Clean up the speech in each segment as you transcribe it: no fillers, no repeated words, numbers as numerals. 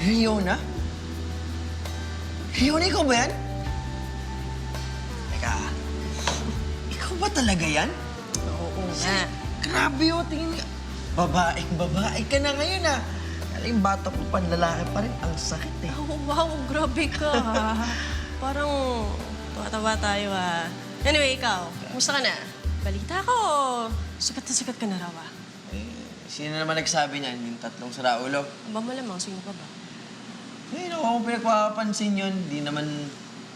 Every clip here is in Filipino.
Riona? Riona, ikaw ba yan? Teka, ikaw ba talaga yan? Oo nga. Grabe o, tingin nga. Babae ka na ngayon ah. Alam, yung bata ko panlalaki pa rin. Ang sakit eh. Oh, wow, grabe ka, ha? Parang tuwa-tawa tayo, ha? Anyway, ikaw, kumusta ka na? Balita ko, sikat na sikat ka na raw, ah. Eh, sino naman nagsabi niyan? Yung tatlong saraulo. Aba mo lamang, sino ka ba? Eh, no, kung pinagpapansin yun, di naman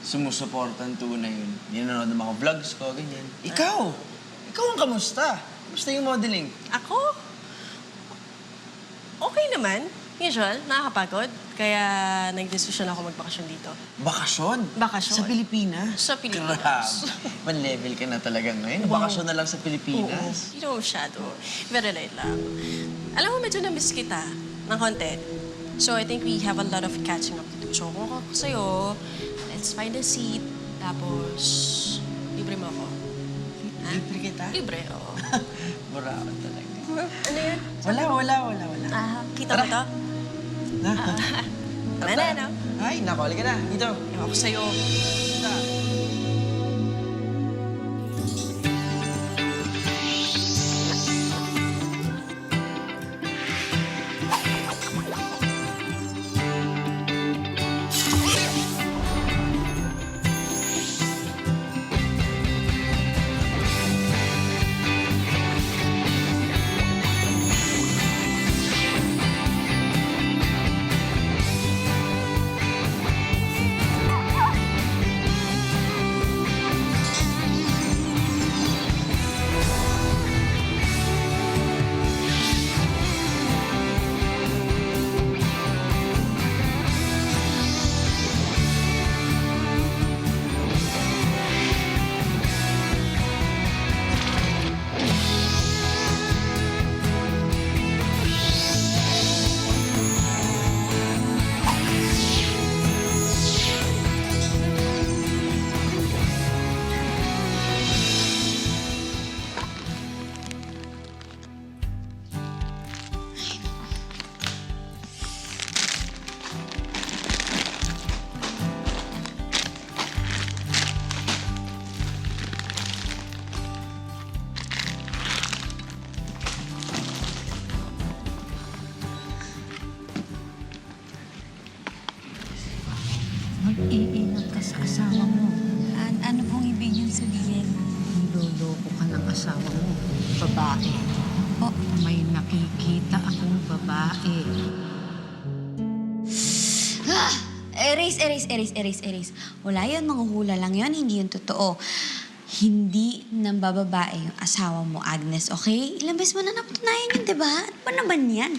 sumusuportan tunay yun. Di nanonood ng mga vlogs ko, ganyan. Ikaw! Ikaw ang kamusta? Kamusta yung modeling? Ako? Okay naman. Usual, nakakapagod. Kaya nag-desisyon ako magbakasyon dito. Bakasyon? Bakasyon. Sa Pilipinas? Sa Pilipinas. Grabe. One level ka na talaga ngayon. Wow. Bakasyon na lang sa Pilipinas. Oo. Hindi naman masyado. Very light lang. Alam mo, medyo na-miss kita ng konti. So, I think we have a lot of catching up to do. So, kung ako sa'yo, let's find a seat. Tapos, libre mo ako. Ha? Libre kita? Libre, oo. Buraot talaga. Ano yan? Wala. Kita mo to? Tama na, no? Ay, naku, halika na. Dito. Ewan ko sa'yo. Mag-iingat ka sa asawa mo. Ano pong ibig niyong sabihin? Niloloko ka ng asawa mo. Babae. Po, May nakikita akong babae. Erase. Wala yun, mga hula lang yun. Hindi yun totoo. Hindi nang bababae yung asawa mo, Agnes, okay? Ilang beses mo na napatunayan yun, di ba? Ano ba naman yan?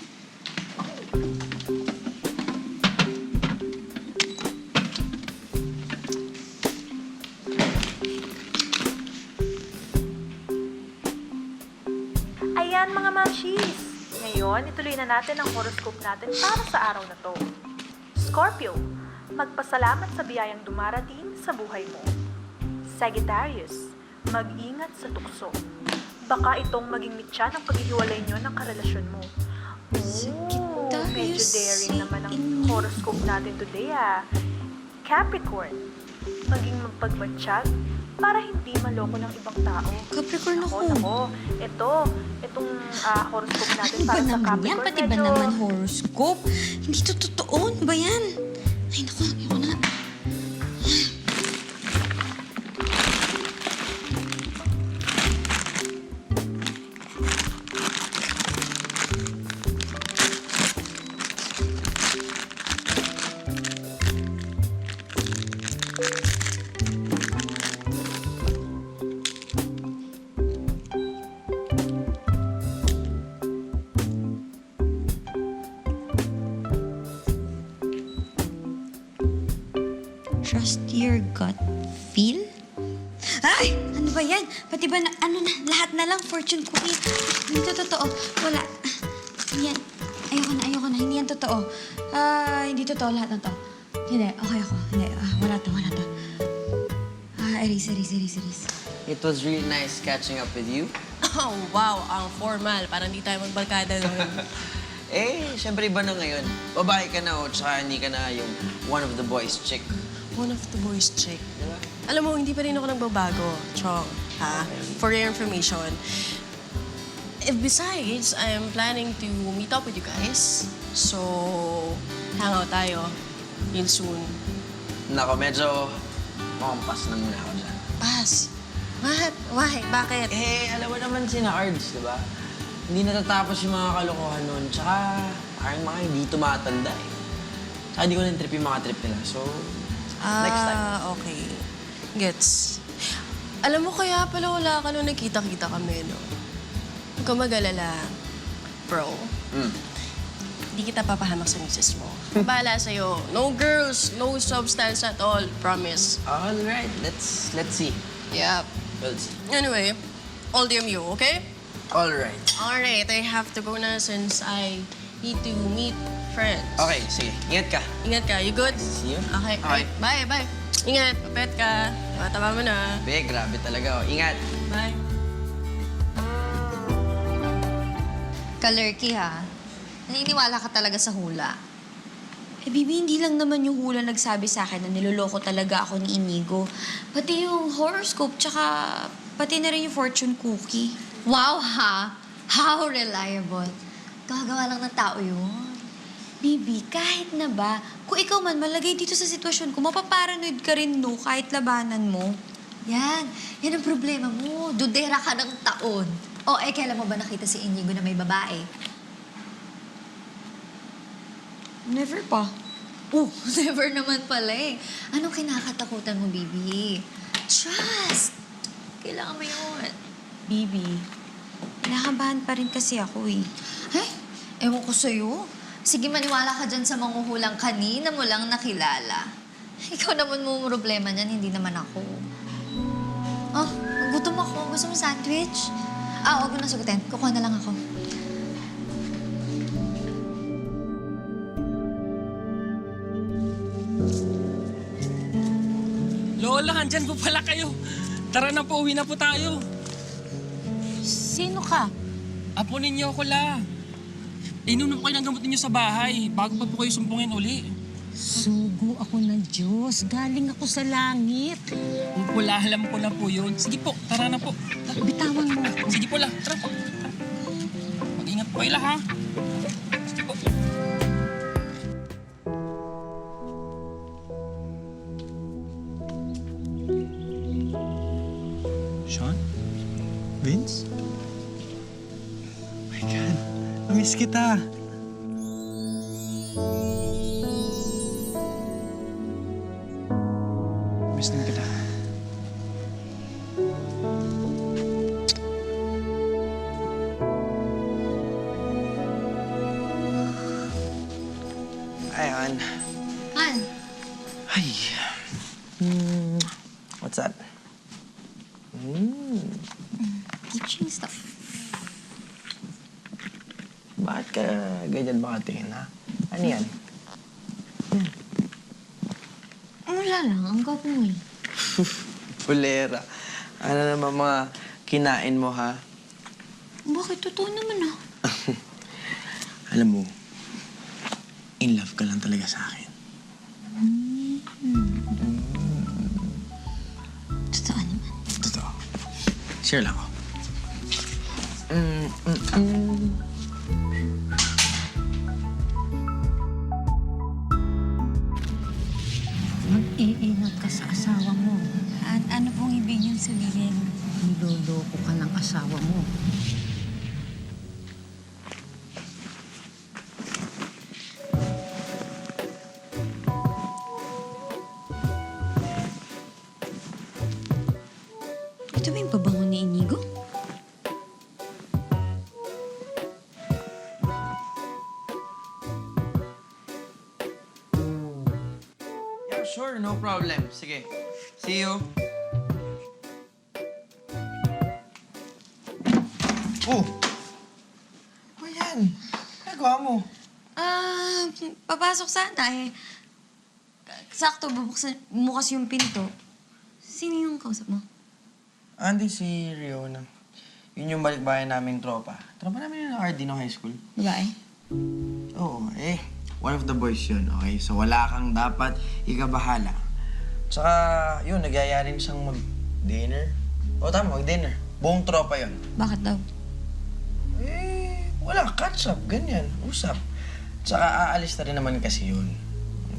Ayan mga mamshis! Ngayon, ituloy na natin ang horoscope natin para sa araw na to. Scorpio, magpasalamat sa biyayang dumarating sa buhay mo. Sagittarius, mag-ingat sa tukso. Baka itong maging mitya ng paghihiwalay nyo ng karelasyon mo. Medyo daring naman ang horoscope natin today Capricorn, maging magpagmatsyag para hindi maloko ng ibang tao. Capricorn ako. Nako, itong horoscope natin Ano ba para sa naman Capricorn. yan? Pati ba naman horoscope? Hindi to totoo. Ano ba yan? Ay, naku, ayoko na. Trust your gut feel? Ay! Ano ba yan? Pati ba na, lahat na lang fortune cookie. Hindi to totoo. Wala. Yan. Ayoko na. Hindi yan totoo. Hindi totoo lahat na to. Hindi. Okay ako. Hindi. Wala to. Erase. It was really nice catching up with you. Oh, wow, ang formal. Parang di tayo magbarkada nun. Syempre iba na ngayon. Babae ka na, tsaka hindi ka na yung one of the boys chick. One of the boys chick. Diba? Alam mo, hindi pa rin ako nagbabago, Chong. Ha? For your information. Besides, I'm planning to meet up with you guys. So, hang out tayo. Real soon. Nako, medyo makampas na muna ako dyan. Pass. What? Why? Bakit? Alam mo naman sina Ards, di ba? Hindi natatapos yung mga kalokohan nun. Tsaka, parang mga hindi tumatanda eh. Tsaka hindi ko na trip yung mga trip nila. So, next time. Okay. Gets. Alam mo, kaya pala wala ka nung nakita-kita kami, no? Huwag ka mag-alala, bro. Hindi kita papahamak sa misis mo. Bahala sa'yo. No girls, no substance at all. Promise. Alright, let's see. Yep. We'll see. Anyway, all dear you, okay? Alright. Alright, I have to go na since I need to meet friends. Okay, sige. Ingat ka. Ingat ka. You good? See you. Okay. Okay. Bye, bye. Ingat. Papet ka. Tama mo na. Be, grabe talaga. Oh. Ingat. Bye. Kalerky, ha? Naniniwala ka talaga sa hula. Bibi, hindi lang naman yung hula nagsabi sa akin na niloloko talaga ako ni Inigo. Pati yung horoscope, tsaka pati na rin yung fortune cookie. Wow, ha? How reliable. Gagawa lang ng tao yun. Bibi, kahit na ba, kung ikaw man malagay dito sa sitwasyon ko, mapaparanoid ka rin, no, kahit labanan mo. Yan ang problema mo. Dudera ka ng taon. Kailan mo ba nakita si Inigo na may babae? Never pa. Never naman pala eh. Anong kinakatakutan mo, Bibi? Trust! Kailangan mo yun. Bibi, kinakabahan pa rin kasi ako eh. Ewan ko sa'yo. Sige, maniwala ka dyan sa manghuhulang kanina mo lang nakilala. Ikaw naman mo problema niyan, hindi naman ako. Gutom ako. Gusto mo sandwich? Huwag mo na sagutin. Kukuha na lang ako. Lola, andyan po pala kayo. Tara na po, uwi na po tayo. Sino ka? Apo ninyo ako, La. Inunom ko kayo ng gamot ninyo sa bahay bago pa po kayo sumbungin uli. Sugo ako ng Diyos. Galing ako sa langit. Wala, alam ko na po yun. Sige po, tara na po. Bitawan mo ako. Sige po, La. Tara po. Mag-ingat po kayo, La, ha? Sige po. Sean? Vince? My God, na-miss kita. Miss din kita. Ayan. Han, Ay. What's that? teaching stuff. Bakit ka ganyan makatingin, ha? Ano yan? Wala lang, ang gwapo mo eh. Pulera. Ano naman mga kinain mo, ha? Bakit? Totoo naman ah. Alam mo, in love ka lang talaga sa akin. Totoo naman. Totoo. Share lang ako. Mag-iingat ka sa asawa mo. At ano pong ibig niyong sabihin? Niloloko ka ng asawa mo. Ito ba yung pabango ni Inigo? Yeah, sure. No problem. Sige. See you. Oh! Ano yan? Nagawa mo? Papasok sana eh. Sakto, bubuksan mo kasi yung pinto. Sino yung kausap mo? Andy, si Riona. Yun yung balikbayan naming tropa. Tropa namin yun ng Ardino High School. Babae? Oo, one of the boys yun, okay? So wala kang dapat ikabahala. Tsaka, yun, nagyaya rin siyang mag-dinner. O tama, mag-dinner. Buong tropa yun. Bakit daw? Wala, catch up, ganyan, usap. Tsaka aalis na rin naman kasi yun.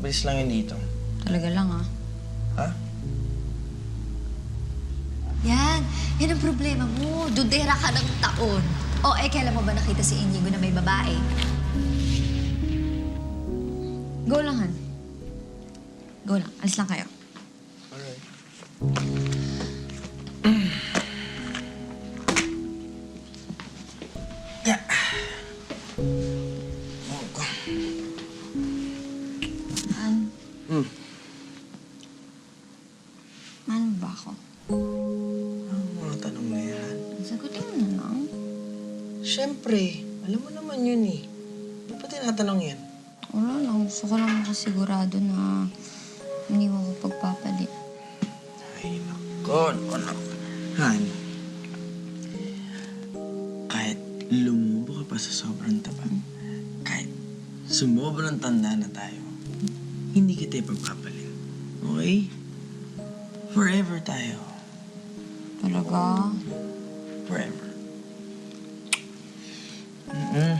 Bilis lang yun dito. Talaga lang, ah. Ha? Yan ang problema mo. Dudera ka ng taon. O, kailan mo ba nakita si Inigo na may babae? Go lang, Han. Go lang. Alis lang kayo. Alright. Yeah. Han, Hmm. mahal mo ba ako? Ang mga tanong na yan. Sagutin mo na lang. Siyempre, alam mo naman yun eh. Ano pa tinatanong yan? Wala lang. Gusto ko lang makasigurado na hindi mo ko pagpapalit. Ay, nako. Han, kahit lumubo ka pa sa sobrang taba, kahit sumobrang tanda na tayo, hindi kita ipagpapalit. Okay? Forever tayo. Talaga? Forever. Mm-mm.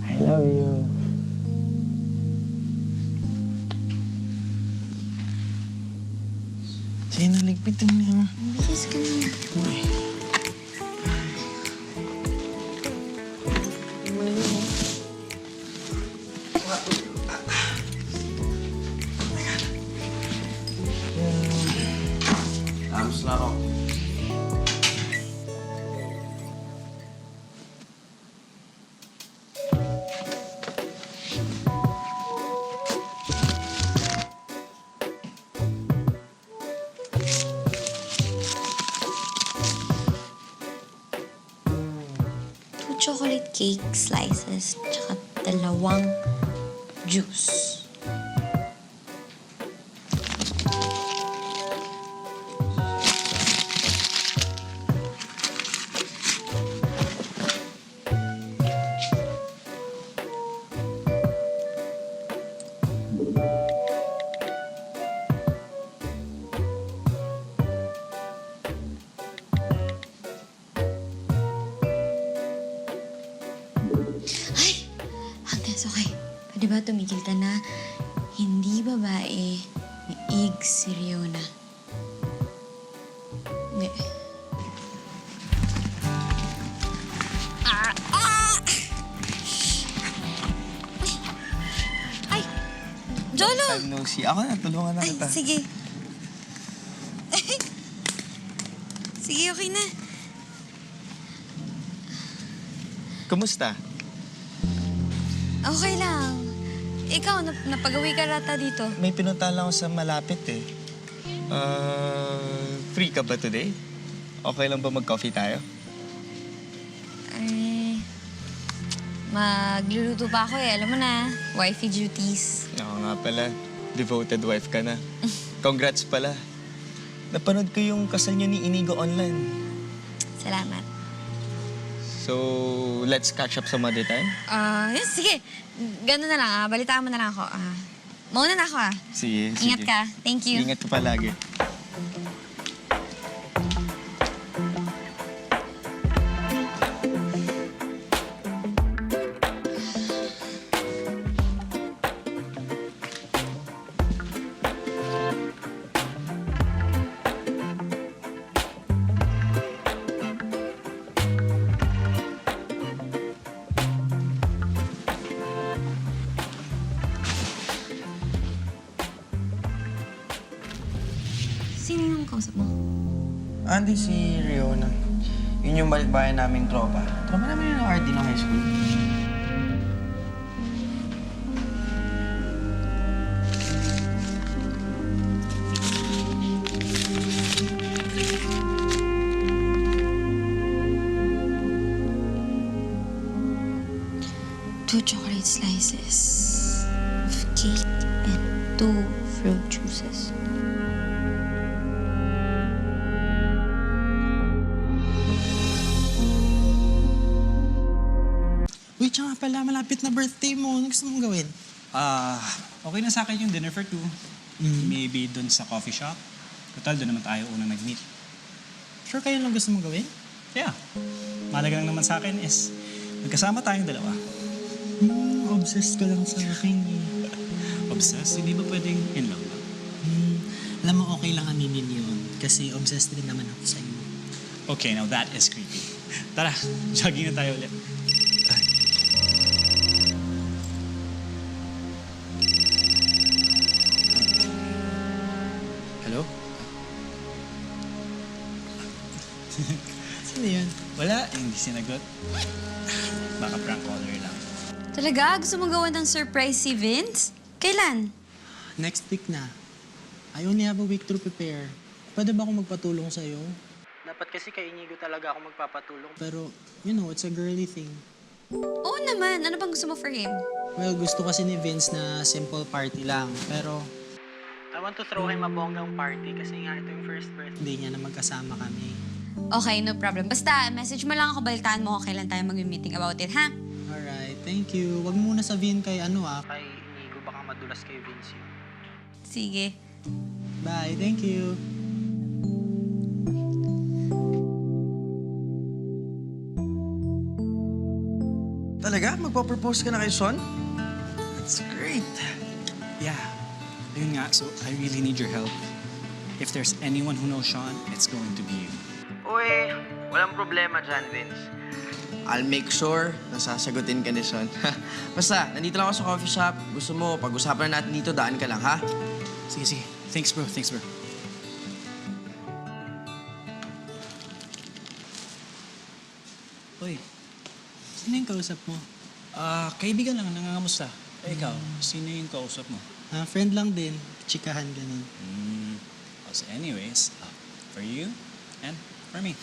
I love you. Sige, naligpitan niya. Bilis ka na. Uy. Tapos na ako. Two chocolate cake slices, tsaka 2 juice. Ay! Agnes, okay. Pwede ba tumigil ka na? Hindi babae. May egg si Riona. Hindi. Ay! Jolo! Time no see. Ako na, tulungan na Ay, kita. sige. Sige, okay na. Kumusta? Okay lang. Ikaw, napagawi ka rata dito. May pinuntahan lang ako sa malapit eh. Free ka ba today? Okay lang ba mag-coffee tayo? Ay, magluluto pa ako eh. Alam mo na, wifey duties. Oo nga pala. Devoted wife ka na. Congrats pala. Napanood ko yung kasal niyo ni Inigo online. Salamat. So, let's catch up some other time? Yes, sige. Gano'n na lang, balitaan mo na lang ako. Mauna na ako, Sige, sige. Ingat ka. Thank you. Ingat ka palagi. Sino yung kausap mo? Andy, si Riona. Yun yung balikbayan naming tropa. Tropa namin yun ng Ardino High School. Two chocolate slices of cake and 2 fruit juices. Wait, siya nga pala, malapit na birthday mo. Ano gusto mong gawin? Okay na sa akin yung dinner for two. Maybe dun sa coffee shop. Total, doon naman tayo unang nag-meet. Sure kayo lang gusto mong gawin? Yeah. Malaga lang naman sa akin is magkasama tayong dalawa. Obsessed ka lang sa akin eh. Obsessed? Hindi ba pwedeng in love lang? Alam mo, okay lang aminin yun. Kasi obsessed rin naman ako sa'yo. Okay, now that is creepy. Tara, jogging na tayo ulit. Hello? Sino yan? Wala, hindi sinagot. Baka prank caller lang. Talaga? Gusto mong gawa ng surprise si Vince? Kailan? Next week na. I only have a week to prepare. Pwede ba akong magpatulong sa'yo? Dapat kasi kay Inigo talaga ako magpapatulong. Pero, you know, it's a girly thing. Oo naman. Ano bang gusto mo for him? Well, gusto kasi ni Vince na simple party lang. Pero, I want to throw him a bonggang party kasi nga ito yung first birthday niya na magkasama kami. Okay, no problem. Basta, message mo lang ako, balitaan mo kung kailan tayo mag-meeting about it, ha? Alright, thank you. Wag mo muna sabihin kay kay Inigo, baka madulas kay Vince yun. Sige. Bye, thank you. Talaga? Magpa-propose ka na kay Sean? That's great. Yeah. Ayun nga, so I really need your help. If there's anyone who knows Sean, it's going to be you. Uy, walang problema dyan, Vince. I'll make sure na sasagutin ka ni Sean. Basta, nandito lang ako sa coffee shop. Gusto mo, pag-usapan na natin dito, daan ka lang, ha? Sige, sige. Thanks, bro. Thanks, bro. Uy, sino yung kausap mo? Kaibigan lang, nangangamusta. Eh, ikaw, sino yung kausap mo? Friend lang din. Chikahan ganun. So anyways, for you and for me.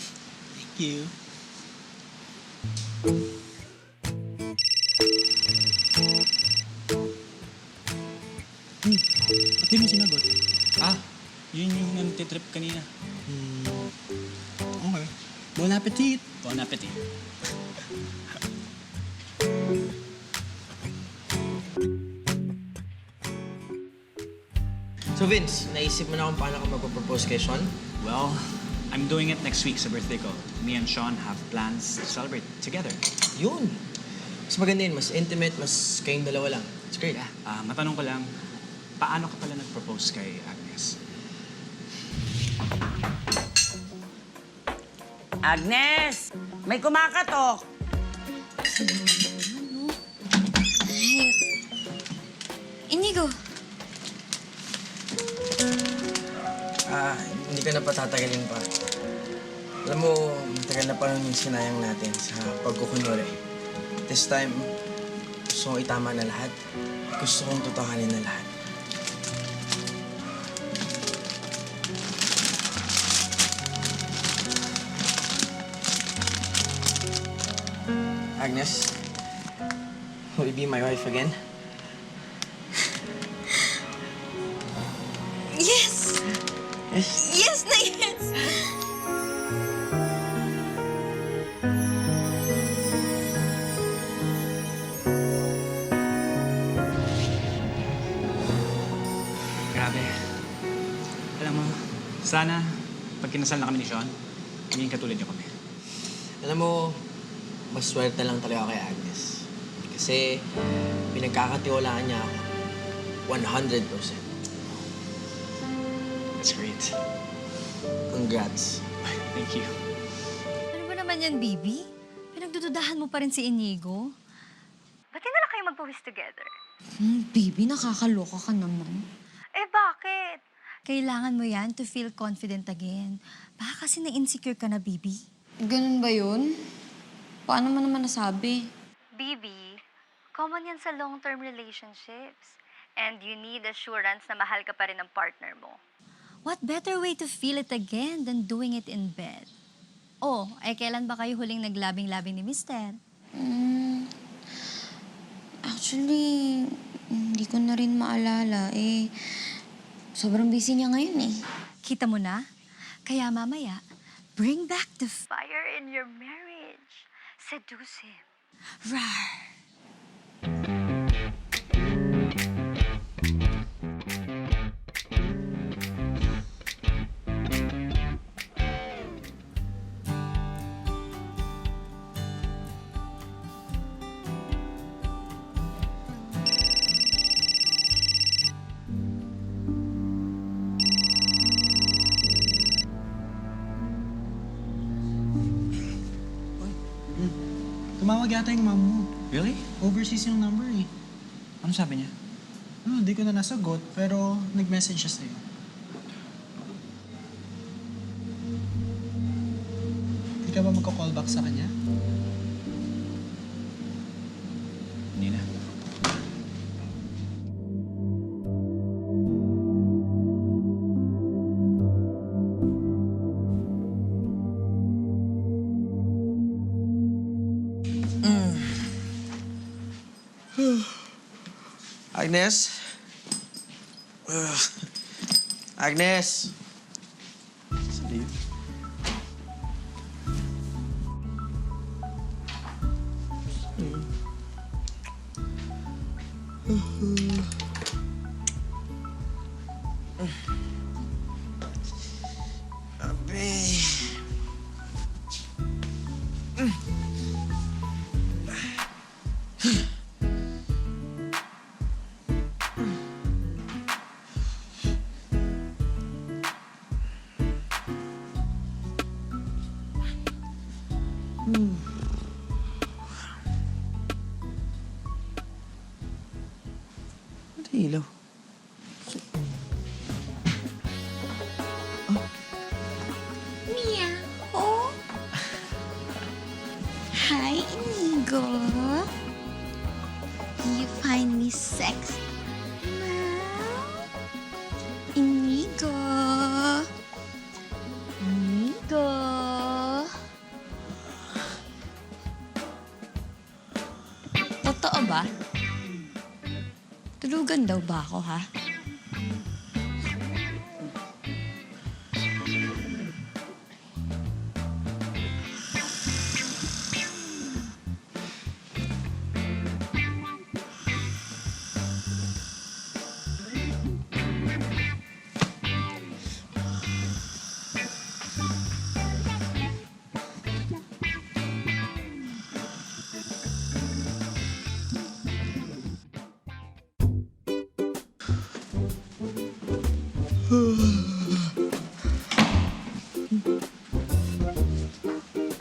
Thank you. Ba't di mo sinagot? Yun yung nantitrip kanina. Okay. Bon appetit! Bon appetit. So, Vince, naisip mo na kung paano ka magpa-propose kay Sean? Well, I'm doing it next week sa birthday ko. Me and Sean have plans to celebrate together. Yun. Mas maganda yun. Mas intimate, mas kayong dalawa lang. It's great. Matanong ko lang, paano ka pala nag-propose kay Agnes? Agnes! May kumakatok! Inigo. Hindi ka na patatagalin pa. Alam mo, matagal na pa yung sinayang natin sa pagkukunwari. This time, gusto kong itama na lahat. Gusto kong totohanin na lahat. Agnes, will you be my wife again? Yes! Yes. Yes na yes! Grabe. Alam mo, sana pag kinasal na kami ni Sean, maging katulad niyo kami. Alam mo, maswerte lang talaga ako kay Agnes. Kasi pinagkakatiwalaan niya ako 100%. That's great. Congrats. Thank you. Ano ba naman yan, Bibi? Pinagdududahan mo pa rin si Inigo? Ba't hindi na lang kayo mag-wish together? Bibi, nakakaloka ka naman. Eh, bakit? Kailangan mo yan to feel confident again. Baka kasi na-insecure ka na, Bibi. Ganun ba yun? Paano mo naman nasabi? Bibi, common yan sa long-term relationships. And you need assurance na mahal ka pa rin ng partner mo. What better way to feel it again than doing it in bed? Oh, ay kailan ba kayo huling naglabing-labing ni Mister? Actually, hindi ko na rin maalala. Sobrang busy niya ngayon eh. Kita mo na? Kaya mamaya, bring back the fire in your marriage. Seduce him. Rar! Tumawag yata yung mom mo. Really? Overseas yung number eh. Ano sabi niya? Hindi ko na nasagot, pero nag-message siya sa'yo. Hindi ka ba magko-call back sa kanya? Hindi na. Agnes? Agnes? Sige. Abe. Ano ilaw? Meow. Hi, Inigo. You find me sexy? Meow. Inigo. Inigo. Totoo ba? Tulugan daw ba ako, ha?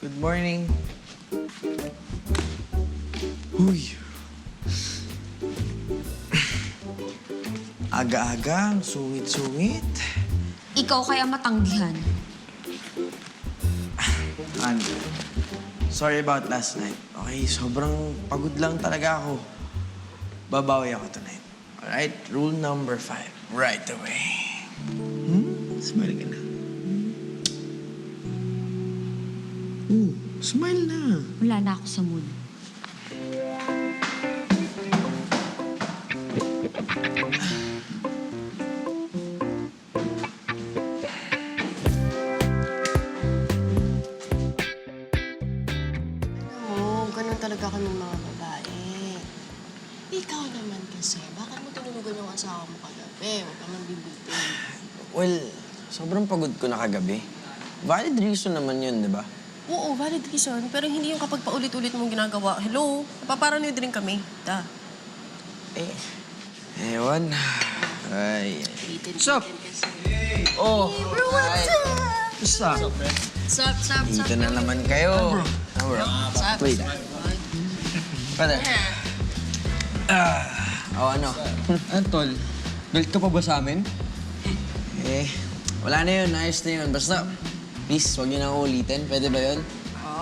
Good morning. Uy. Aga-aga, ang sungit-sungit. Ikaw kaya matanggihan. An, sorry about last night. Okay, sobrang pagod lang talaga ako. Babawi ako tonight. Alright, rule number 5. Right away. Smile ka na. Smile na. Wala na ako sa mood. Oo, ganun talaga kami mga babae. Ikaw naman kasi, bakit mo tinulugan yung asawa mo kagabi? Huwag ka man bibitin. Well, sobrang pagod ko na kagabi. Valid reason naman yun, di ba? Oo, valid reason. Pero hindi yung kapag paulit-ulit mong ginagawa. Hello, napaparanoid rin kami. Ewan. Ay. Sup? Oh, hi. Basta. Sup? Dito na naman kayo. Bro. Sup? Wait. Brother. Ano? Antol, galit ka pa ba sa amin? Wala na yun. Ayos na yun. Basta, please, huwag niyo na ulitin. Pwede ba yun?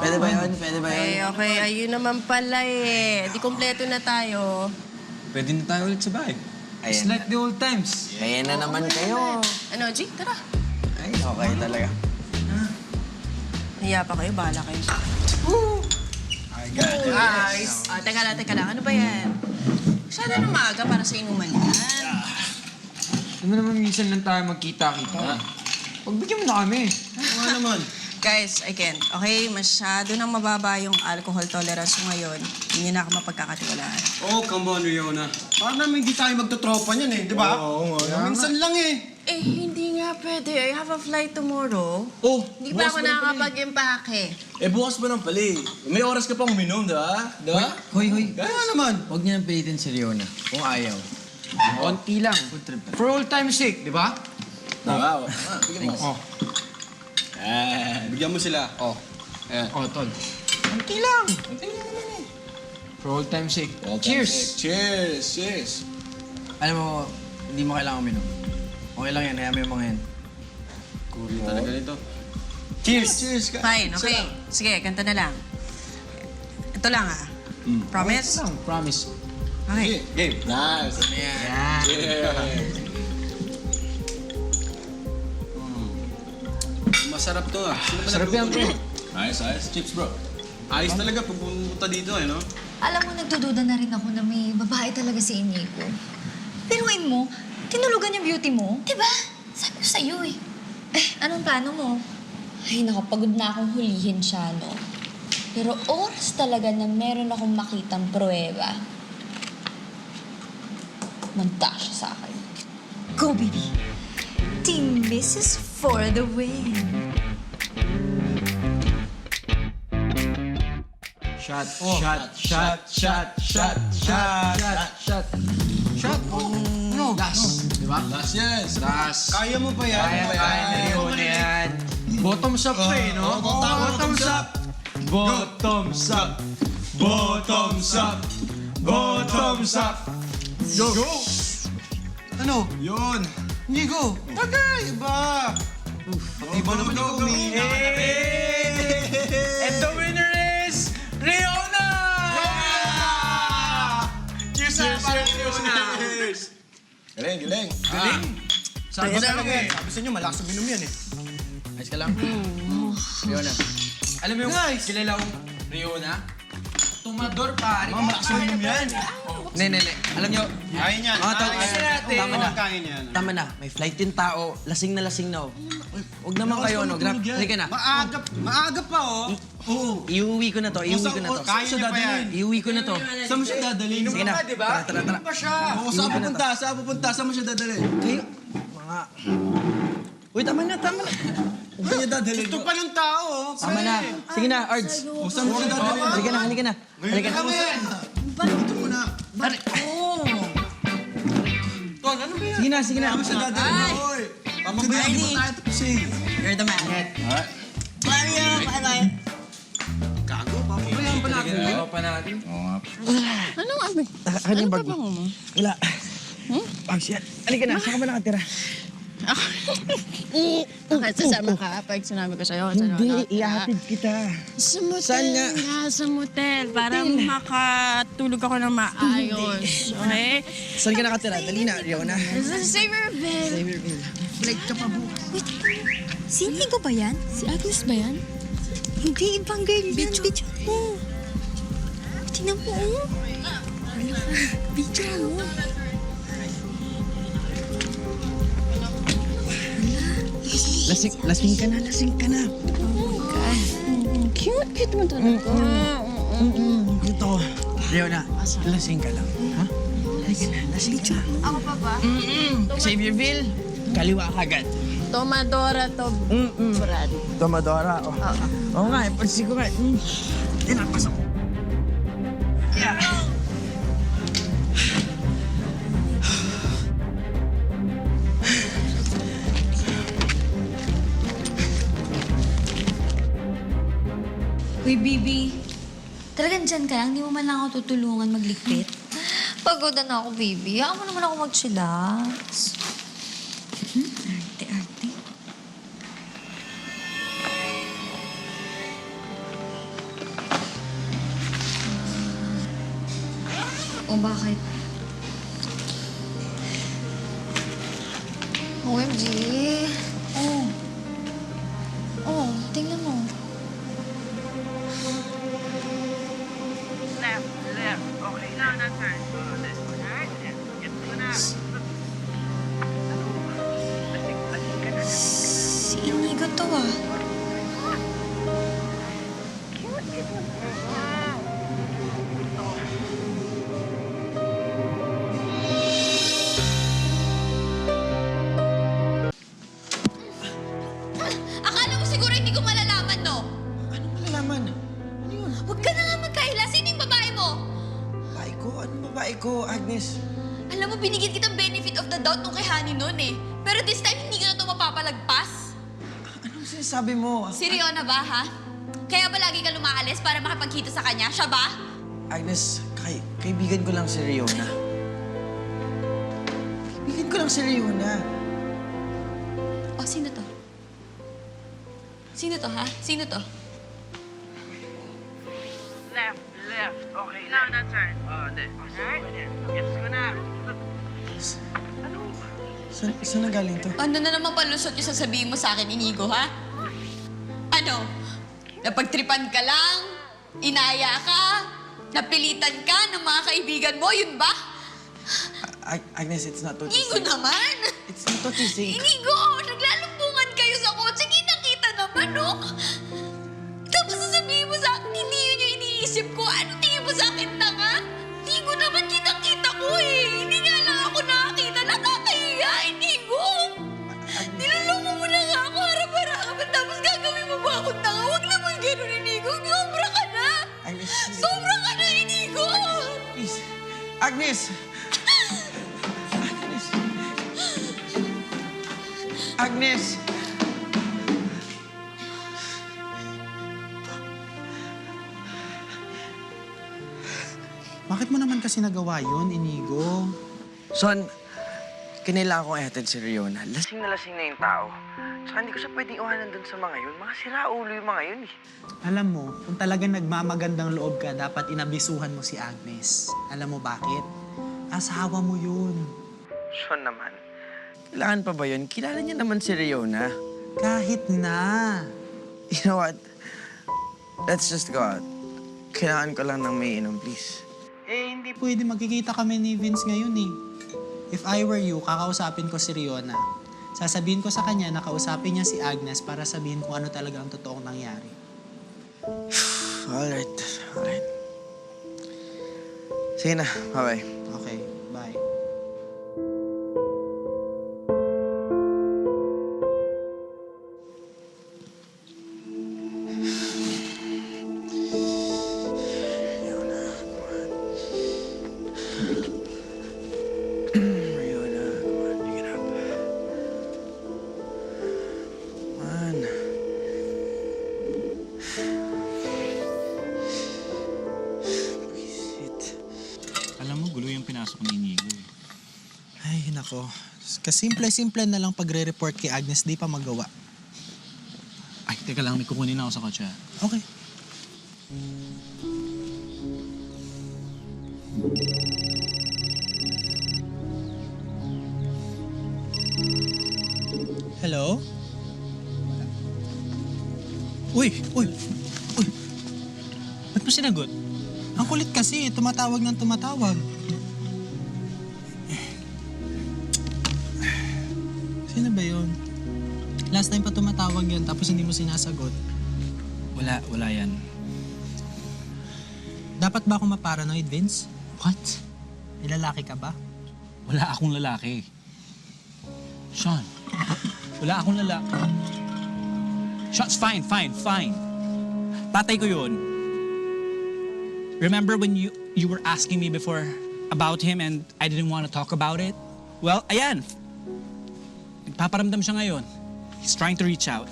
Pwede ba yun? Pwede ba yun? Okay. Ayun naman pala eh. Di kompleto na tayo. Pwede na tayo ulit sa bahay. It's Ayan. like the old times. Kaya na naman kayo. Ano, G? Tara. Ay, okay talaga. Hiya pa kayo, bahala kayo. I got it. Teka lang. Ano ba yan? Masyado na maaga para sa inuman yan. Hindi mo naman minsan lang tayo magkita-kita. Pagbigyan mo na kami. Nga naman. Guys, I can't. Okay, masyado nang mababa yung alcohol tolerance ko ngayon. Hindi na ako mapagkakatiwalaan. Oh, come on, Riona. Parang naman hindi tayo magtotropa niyan eh, di ba? Oo, nga. Minsan lang eh. Eh, hindi nga pwede. I have a flight tomorrow. Oh, Hindi pa ako nakakapag-impake. Eh, bukas pa ng pali. May oras ka pang uminom, di ba? Di ba? Hoy. Kaya naman. Huwag niyo nang pilitin si Riona kung ayaw. Konti lang. For all time's sake, di ba? Wow. Bigyan mo. Oh. Bigyan mo sila. Oh. Ayan. Oh, tol. Konti lang. For all time's sake. Cheers! Cheers! Alam mo, hindi mo kailangan uminom. Okay lang yan, hayaan mo yung mga yan. Kuri talaga nito. Cheers! Cheers! Fine, okay. Sige, ganito na lang. Ito lang Promise? Promise. Okay. Game. Nice. Yeah. Cheers! Masarap to Sarap yan, bro. Ayos. Chips, bro. Ayos talaga pag pumunta dito, eh, no? Alam mo, nagdududa na rin ako na may babae talaga si Inigo. Piruin mo, tinulugan yung beauty mo. Diba? Sabi ko sa'yo eh. Eh, anong plano mo? Ay, nakapagod na akong hulihin siya, no? Pero oras talaga na meron akong makitang pruweba. Manda siya sa akin. Go, baby. Team Mrs. for the win. Shot. No. Last. Di ba? Last, yes. Last. Kaya mo pa yan. Kaya na yun yan. Bottoms up pa eh, no? Bottoms up. Bottoms up. Bottoms up. Bottoms up. Go! Ano? Yun. Nigo. Tagay! Iba! Iba naman yung umiina. And the winner is Riona! Cheers na para Riona! Galing. Sabi sa akin eh. Sabi sa inyo, malakas ang minom yan eh. Ayos ka lang. Riona. Alam mo yung kilala kong Riona? Tumador, pare. Mga malakas ang minom yan. Ne. Alam nyo, Kaya niyan. Mga tol, tama na. Kaya niyan. Tama na. May flight yung tao. Lasing na. Huwag naman kayo, no? Halika na. Maaga pa, oh. Oo. Iuwi ko na to. Kaya niya pa yan. Iuwi ko na to. Saan mo siya dadalhin? Sige na. Tara. Oo, saan pupunta? Saan mo siya dadalhin? Kayo, mga... Uy, tama na. Huwag niya dadalhin. Ito pa ng tao, oh. Tama na. Sige na, Ards. O, saan mo siya dadalhin? Halika na. Ano yan? Dito muna. Tol, ano ba yan? Sige na. Saan mo siya dadalhin? Oy! Pamabayaan mo tayo tapos eh. You're the man. Alright. Mario, bye-bye. Gago, pamabayaan pa natin. Oo pa natin. Anong abi? Ano yung bag mo? Wala. Bags yan. Halika na. Saan ka ba nakatira? Bakit sasama ka pag sinabi ko sa'yo? Hindi, ihahatid kita. Sa motel Saan nga? Sa motel. Para makatulog ako ng maayos. Okay? Saan ka nakatira? Dali na, Riona. Sa Saverville. Wait, si Inigo ba yan? Si Agnes ba yan? Hindi, ibang girl yan. Bitch mo. Tingnan mo, oh. Bitch mo. Lasing ka na. Cute mo talaga. Ito. Riona, lasing ka lang. Ha? Halika na, lasing ka. Ako pa ba? Saverville, kaliwa ka agad. Tomadora to. Brad. Tomadora. Oo nga, pansin ko nga. Tinapasok ko. Yeah. Uy, Bibi. Talagang dyan ka lang? Di mo man lang ako tutulungan magligpit? Pagod na ako, baby. Hayaan mo naman ako mag-chillax. Arte. O bakit? OMG. Oh, tingnan mo. Left. Okay, now turn. Inigo to ah. Akala mo siguro hindi ko malalaman, no? Anong malalaman? Ano yun? Huwag ka na nga magkaila. Sino yung babae mo? Babae ko? Anong babae ko, Agnes? Alam mo, binigyan kitang benefit of the doubt nung kay Honey noon eh. Pero this time, hindi ka na ito mapapalagpas. Anong sinasabi mo? Si Riona ba, ha? Kaya ba lagi ka lumaalis para makipagkita sa kanya? Siya ba? Agnes, kaibigan ko lang si Riona. Kaibigan ko lang si Riona. O, sino to? Sino to, ha? Sino to? Left. Okay, no, not turn. Oh, hindi. Gets ko na. Saan na galing to? Ano na naman palusot yung sasabihin mo sa akin, Inigo, ha? Ano? Napagtripan ka lang? Inaya ka? Napilitan ka ng mga kaibigan mo? Yun ba? Agnes, it's not what you Inigo say. naman! It's not what you say. Inigo! Naglalumbungan kayo sa kotse. Kitang-kita naman, no? Tapos sasabihin mo sa akin, hindi yun yung iniisip ko. Ano tingin mo sa akin, tanga? Inigo naman, kitang-kita ko eh. Hindi nga lang ako nakakita. Nakakahiya, Inigo! Niloloko mo na nga ako harap-harapan. Tapos gagawin mo ba akong tanga? Huwag naman ganun, Inigo. Sobra ka na! Agnes, Sobra ka na, Inigo! please. Agnes! Agnes! Bakit mo naman kasi nagawa yun, Inigo? Son, kinailangan kong ihatid si Riona. Lasing na yung tao. Saka hindi ko siya pwedeng iwanan dun sa mga yun. Mga siraulo yung mga yun eh. Alam mo, kung talagang nagmamagandang loob ka, dapat inabisuhan mo si Agnes. Alam mo bakit? Asawa mo yun. Son naman, kailangan pa ba yun? Kilala niya naman si Riona. Kahit na. You know what? Let's just go out. Kailangan ko lang ng may inom, please. Eh, hindi pwede magkikita kami ni Vince ngayon eh. If I were you, kakausapin ko si Riona. Sasabihin ko sa kanya na kausapin niya si Agnes para sabihin kung ano talaga ang totoong nangyari. Alright. Sige na, bye-bye. Okay, bye. Riona, come on, pick it up. Come on. Buisit. Alam mo, gulo yung pinasok ni Inigo eh. Ay, nako. Kasimple-simple na lang pagre-report kay Agnes, di pa magawa. Ay, teka lang, may kukunin ako sa kotse. Okay. Hello? Uy! Ba't mo sinagot? Ang kulit kasi, tumatawag ng tumatawag. Sino ba yun? Last time pa tumatawag yan, tapos hindi mo sinasagot. Wala yan. Dapat ba ako maparanoid, Vince? What? May lalaki ka ba? Wala akong lalaki. Sean, wala akong lalaki. Sean, fine. Tatay ko yun. Remember when you were asking me before about him and I didn't want to talk about it? Well, ayan. Nagpaparamdam siya ngayon. He's trying to reach out.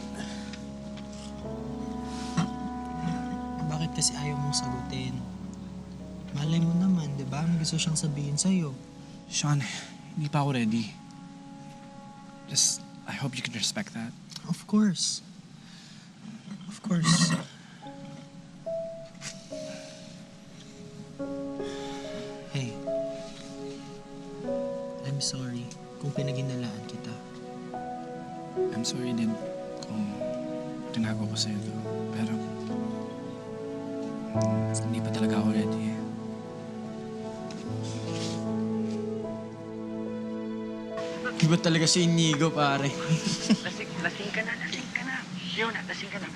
Bakit kasi ayaw mong sagutin? Malay mo naman, di ba? May gusto siyang sabihin sa'yo. Sean, hindi pa ako ready. Just, I hope you can respect that. Of course. Of course. Hey. I'm sorry kung pinaginalaan kita. I'm sorry din kung tinago ko sa'yo to. Pero, hindi pa talaga ako ready eh. Iba talaga si Inigo, pare. Lasing ka na. Leona, lasing ka na.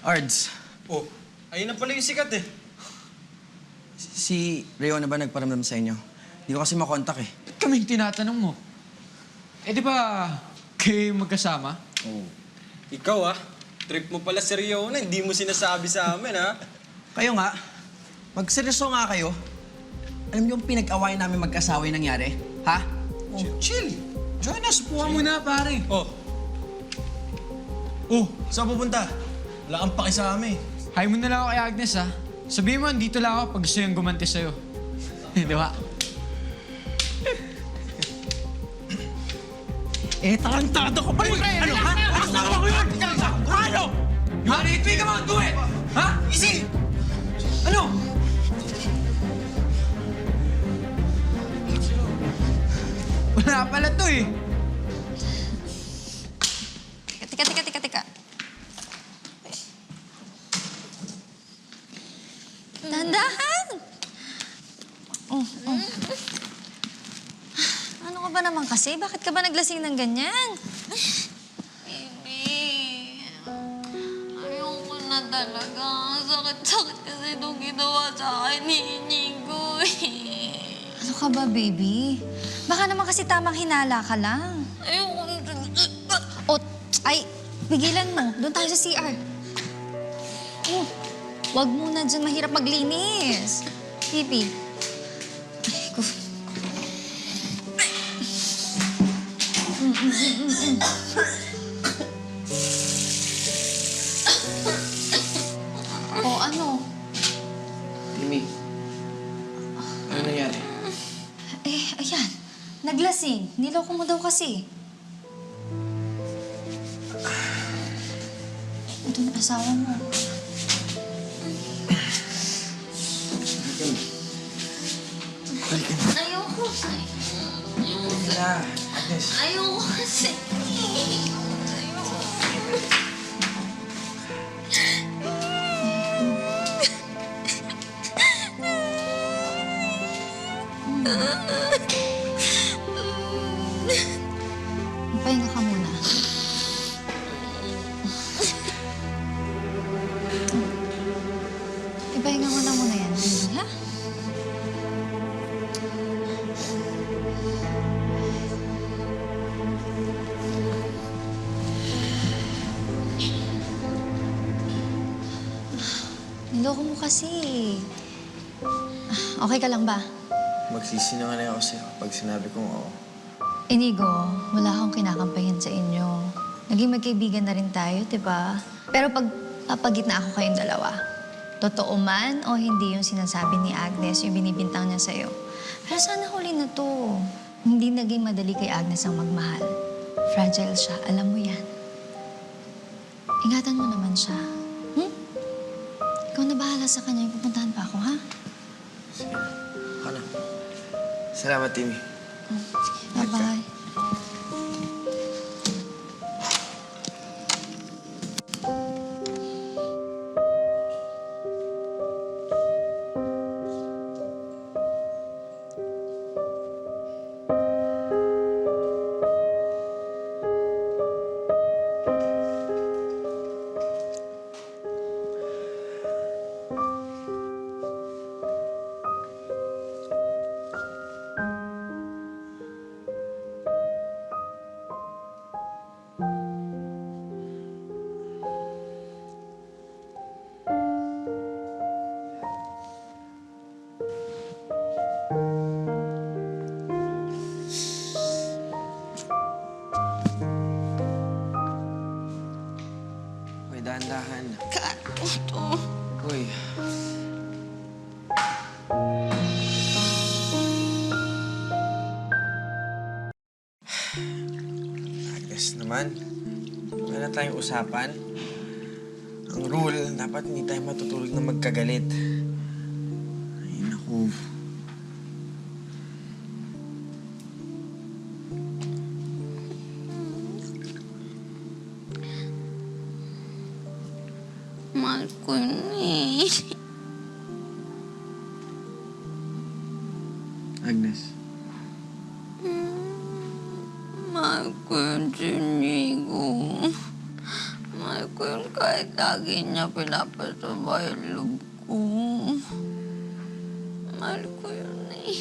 Ards, Oh, ayun na pala yung sikat eh. si Riona ba nagparamdam sa inyo? Hindi ko kasi makontak eh. Kaming tinatanong mo. Eh di ba kayo magkasama? Ikaw trip mo pala si Riona, hindi mo sinasabi sa amin Kayo nga, magseryoso nga kayo. Alam niyo yung pinag-awayan namin mag-asawa yung nangyari? Ha? Chill. Join us, puha mo na pare. Oh, saan pupunta? Wala kang paki sa amin. Hay mo na lang ako kay Agnes ha. Sabihin mo, dito lang ako pag gusto yung gumanti sa'yo. Di ba? Tarantado ko pa rin! Ano, ha? Kasama ko yun! Ano? You wanna hit me? Come on, do it! Ha? Easy! Ano? Wala pala to eh. Teka. Dahan! Ano ka ba naman kasi? Bakit ka ba naglasing ng ganyan? Baby, ayoko na talaga. Sakit-sakit kasi itong ginawa sa akin ni Inigo Ano ka ba, baby? Baka naman kasi tamang hinala ka lang. Ayoko na. Ay, pigilan mo. Doon tayo sa CR. Wag muna dyan. Mahirap maglinis. Baby. Ay, ko. O, ano? Timmy, ano nangyari? Ayan. Naglasing. Niloko mo daw kasi. Ito na asawa mo. Ayoko. Agnes. Ayoko kasi. Pahinga ka muna. Ipahinga mo na muna yan, baby, ha? Niloko mo kasi. Okay ka lang ba? Magsisinungaling ako sa'yo pag sinabi kong oo. Inigo, wala akong kinakampayan sa inyo. Naging magkaibigan na rin tayo, di ba? Pero pag papagitna ako kayong dalawa, totoo man o hindi yung sinasabi ni Agnes, yung binibintang niya sa'yo. Pero sana huli na to. Hindi naging madali kay Agnes ang magmahal. Fragile siya, alam mo yan. Ingatan mo naman siya. Ikaw na bahala sa kanya. Pupuntahan pa ako, ha? Sige. Ano? Salamat, Timmy. Bye-bye. Uy, dahan-dahan. Katuto. Uy. Agnes naman, wala na tayong usapan. Ang rule, dapat hindi tayo matutulog na magkagalit. Ay, naku. Mahal ko yun eh. Agnes. si Inigo. Mahal ko yun kahit lagi niya pinapasabay ang loob ko. Mahal ko yun eh.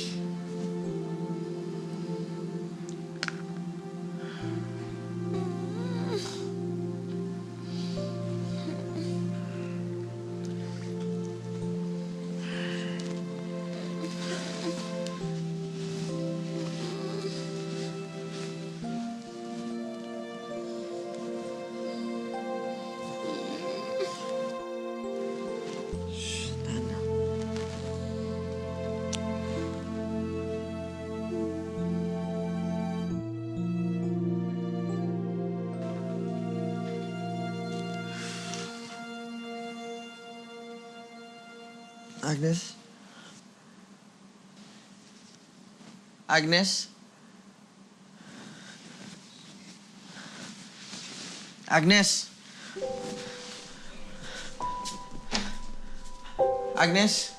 Agnes? Agnes? Agnes? Agnes?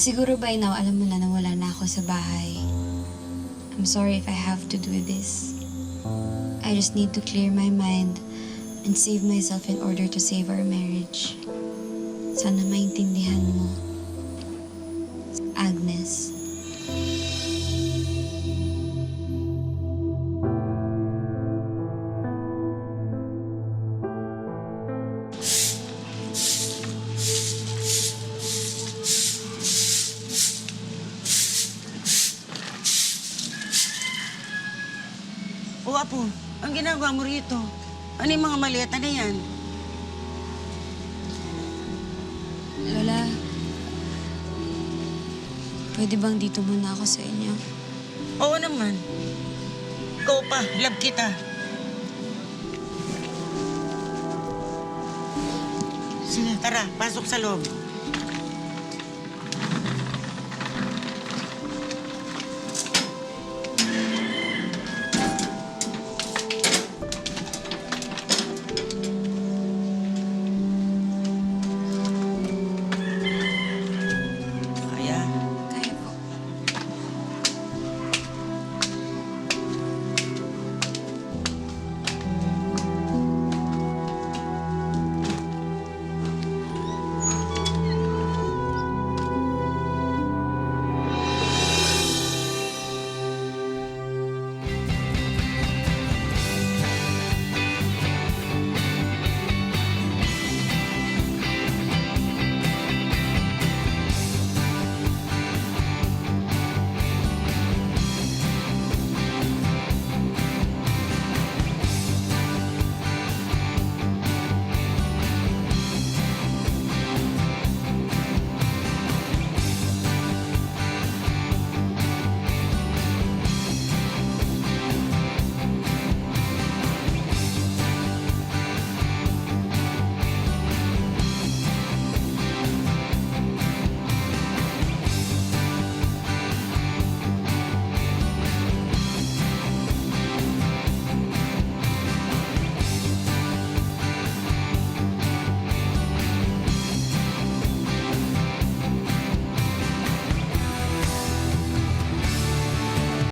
Siguro by now, alam mo na wala na ako sa bahay. I'm sorry if I have to do this. I just need to clear my mind and save myself in order to save our marriage. Sana maintindihan mo. Agnes. O Apo, ang ginagawa mo rito? Ano yung mga maleta na yan? Lola, pwede bang dito muna ako sa inyo? Oo naman. Ikaw pa, love kita. Sige, tara, pasok sa loob.